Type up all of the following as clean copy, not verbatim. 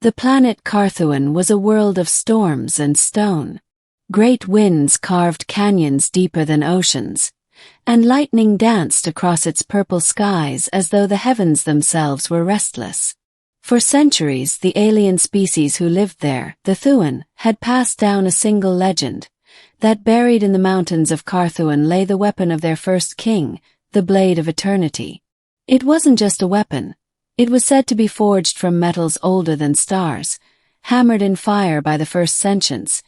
The planet Carthuan was a world of storms and stone. Great winds carved canyons deeper than oceans, and lightning danced across its purple skies as though the heavens themselves were restless. For centuries, the alien species who lived there, the Thuan, had passed down a single legend, that buried in the mountains of Carthuan lay the weapon of their first king, the Blade of Eternity. It wasn't just a weapon. It was said to be forged from metals older than stars, hammered in fire by the first sentients,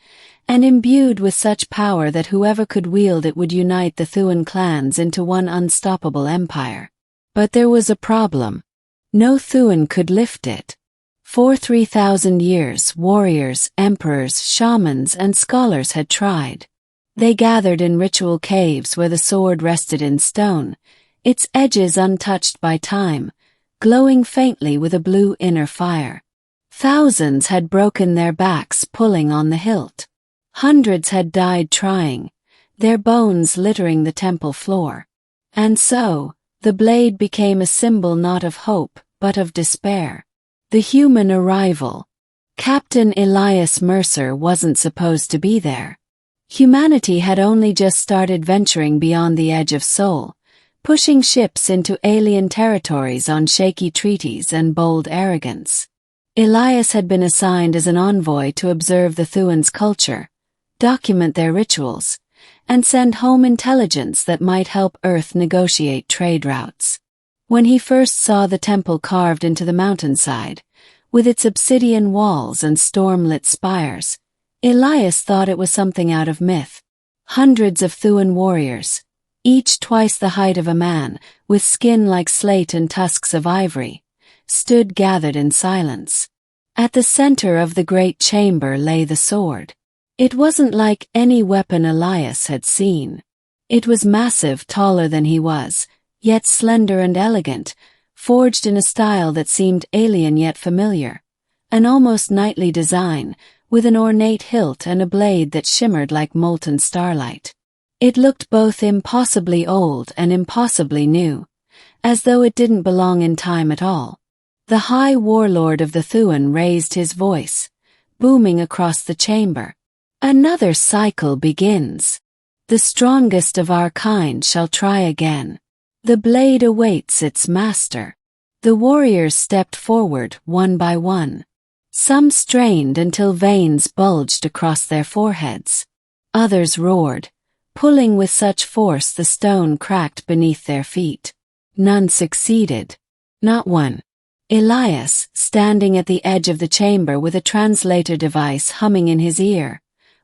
and imbued with such power that whoever could wield it would unite the Thuan clans into one unstoppable empire. But there was a problem. No Thuan could lift it. For 3,000 years, warriors, emperors, shamans, and scholars had tried. They gathered in ritual caves where the sword rested in stone, its edges untouched by time, glowing faintly with a blue inner fire. Thousands had broken their backs pulling on the hilt. Hundreds had died trying, their bones littering the temple floor. And so, the blade became a symbol not of hope, but of despair. The human arrival. Captain Elias Mercer wasn't supposed to be there. Humanity had only just started venturing beyond the edge of Sol, pushing ships into alien territories on shaky treaties and bold arrogance. Elias had been assigned as an envoy to observe the Thuan's culture, document their rituals, and send home intelligence that might help Earth negotiate trade routes. When he first saw the temple carved into the mountainside, with its obsidian walls and storm-lit spires, Elias thought it was something out of myth. Hundreds of Thuan warriors, each twice the height of a man, with skin like slate and tusks of ivory, stood gathered in silence. At the center of the great chamber lay the sword. It wasn't like any weapon Elias had seen. It was massive, taller than he was, yet slender and elegant, forged in a style that seemed alien yet familiar. An almost knightly design, with an ornate hilt and a blade that shimmered like molten starlight. It looked both impossibly old and impossibly new, as though it didn't belong in time at all. The High Warlord of the Thuan raised his voice, booming across the chamber. Another cycle begins. The strongest of our kind shall try again. The blade awaits its master. The warriors stepped forward one by one. Some strained until veins bulged across their foreheads. Others roared, pulling with such force the stone cracked beneath their feet. None succeeded. Not one. Elias, standing at the edge of the chamber with a translator device humming in his ear,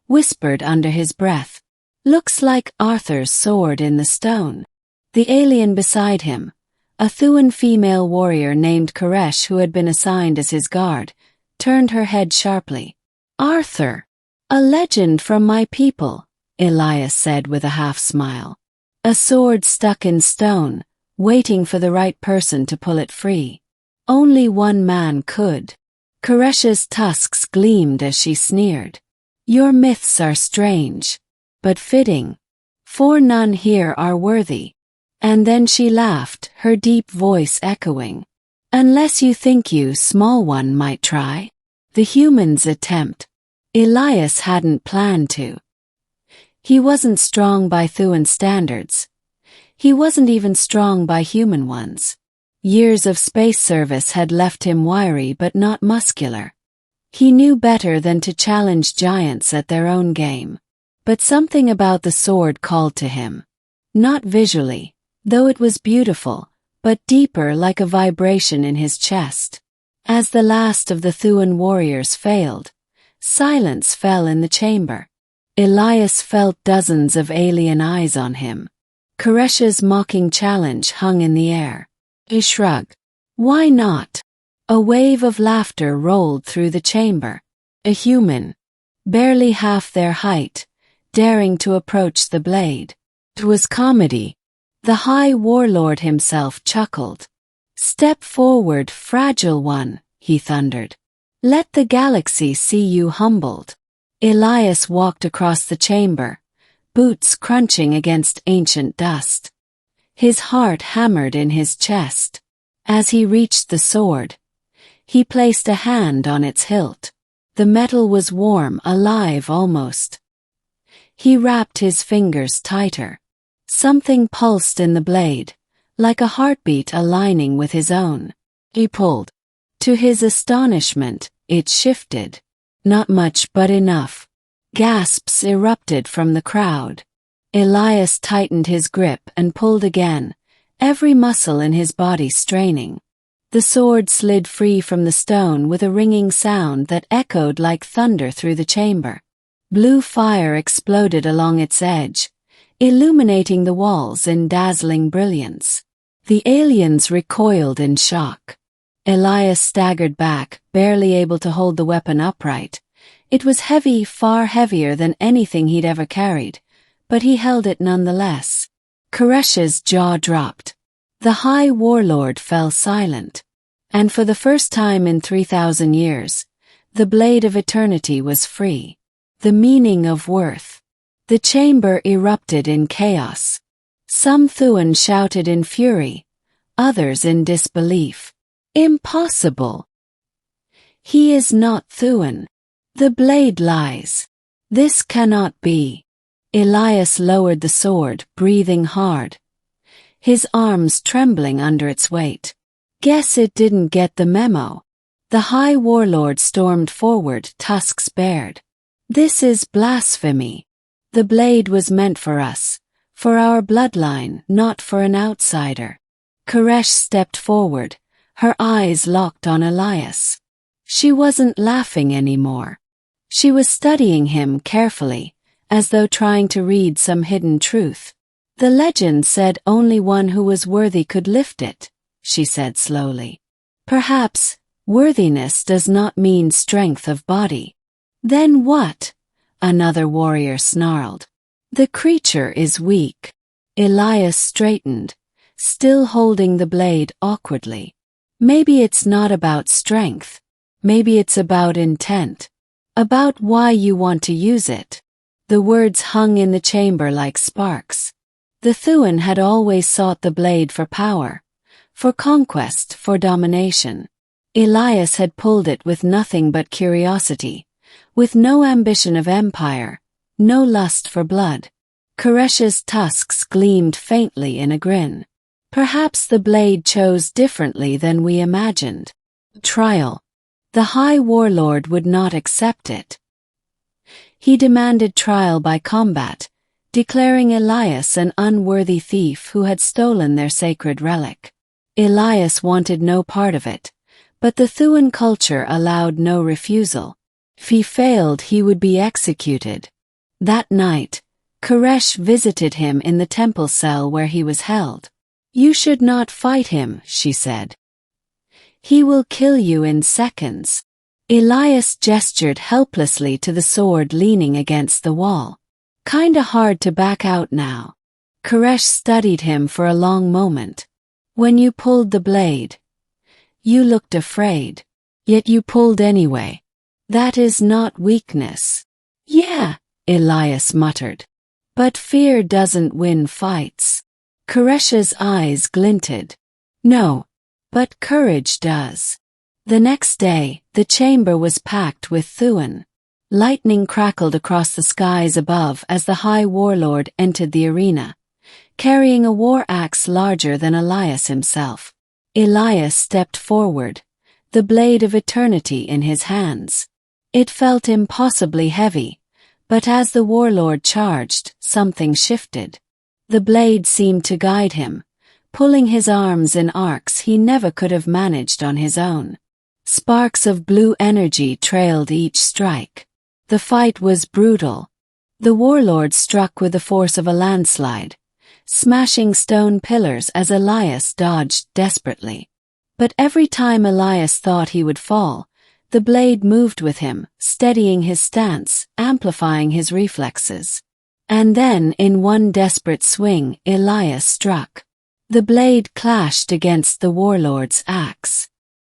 whispered under his breath, "Looks like Arthur's sword in the stone." The alien beside him, a Thuan female warrior named Koresh who had been assigned as his guard, turned her head sharply. "Arthur! A legend from my people," Elias said with a half-smile. A sword stuck in stone, waiting for the right person to pull it free. Only one man could. Koresh's tusks gleamed as she sneered. "Your myths are strange, but fitting. For none here are worthy." And then she laughed, her deep voice echoing. "Unless you think you, small one, might try." The human's attempt. Elias hadn't planned to. He wasn't strong by Thuan standards. He wasn't even strong by human ones. Years of space service had left him wiry but not muscular. He knew better than to challenge giants at their own game. But something about the sword called to him. Not visually, though it was beautiful, but deeper, like a vibration in his chest. As the last of the Thuan warriors failed, silence fell in the chamber. Elias felt dozens of alien eyes on him. Koresh's mocking challenge hung in the air. He shrugged. "Why not?" A wave of laughter rolled through the chamber. A human, barely half their height, daring to approach the blade. It was comedy. The High Warlord himself chuckled. "Step forward, fragile one," he thundered. "Let the galaxy see you humbled." Elias walked across the chamber, boots crunching against ancient dust. His heart hammered in his chest. As he reached the sword, He placed a hand on its hilt. The metal was warm, alive almost. He wrapped his fingers tighter. Something pulsed in the blade, like a heartbeat aligning with his own. He pulled. To his astonishment, it shifted. Not much, but enough. Gasps erupted from the crowd. Elias tightened his grip and pulled again, every muscle in his body straining. The sword slid free from the stone with a ringing sound that echoed like thunder through the chamber. Blue fire exploded along its edge, illuminating the walls in dazzling brilliance. The aliens recoiled in shock. Elias staggered back, barely able to hold the weapon upright. It was heavy, far heavier than anything he'd ever carried, but he held it nonetheless. Koresh's jaw dropped. The High Warlord fell silent. And for the first time in 3,000 years, the blade of eternity was free. The meaning of worth. The chamber erupted in chaos. Some Thuan shouted in fury, others in disbelief. Impossible! He is not Thuan. The blade lies. This cannot be. Elias lowered the sword, breathing hard, his arms trembling under its weight. Guess it didn't get the memo. The High Warlord stormed forward, tusks bared. This is blasphemy. The blade was meant for us, for our bloodline, not for an outsider. Koresh stepped forward, her eyes locked on Elias. She wasn't laughing anymore. She was studying him carefully, as though trying to read some hidden truth. The legend said only one who was worthy could lift it, she said slowly. Perhaps worthiness does not mean strength of body. Then what? Another warrior snarled. The creature is weak. Elias straightened, still holding the blade awkwardly. Maybe it's not about strength. Maybe it's about intent. About why you want to use it. The words hung in the chamber like sparks. The Thuan had always sought the blade for power, for conquest, for domination. Elias had pulled it with nothing but curiosity, with no ambition of empire, no lust for blood. Koresh's tusks gleamed faintly in a grin. Perhaps the blade chose differently than we imagined. Trial. The High Warlord would not accept it. He demanded trial by combat, declaring Elias an unworthy thief who had stolen their sacred relic. Elias wanted no part of it, but the Thuan culture allowed no refusal. If he failed, he would be executed. That night, Koresh visited him in the temple cell where he was held. You should not fight him, she said. He will kill you in seconds. Elias gestured helplessly to the sword leaning against the wall. Kinda hard to back out now. Koresh studied him for a long moment. When you pulled the blade, you looked afraid. Yet you pulled anyway. That is not weakness. Yeah, Elias muttered. But fear doesn't win fights. Koresh's eyes glinted. No, but courage does. The next day, the chamber was packed with Thuan. Lightning crackled across the skies above as the High Warlord entered the arena, carrying a war axe larger than Elias himself. Elias stepped forward, the blade of eternity in his hands. It felt impossibly heavy, but as the warlord charged, something shifted. The blade seemed to guide him, pulling his arms in arcs he never could have managed on his own. Sparks of blue energy trailed each strike. The fight was brutal. The warlord struck with the force of a landslide, smashing stone pillars as Elias dodged desperately. But every time Elias thought he would fall, the blade moved with him, steadying his stance, amplifying his reflexes. And then, in one desperate swing, Elias struck. The blade clashed against the warlord's axe.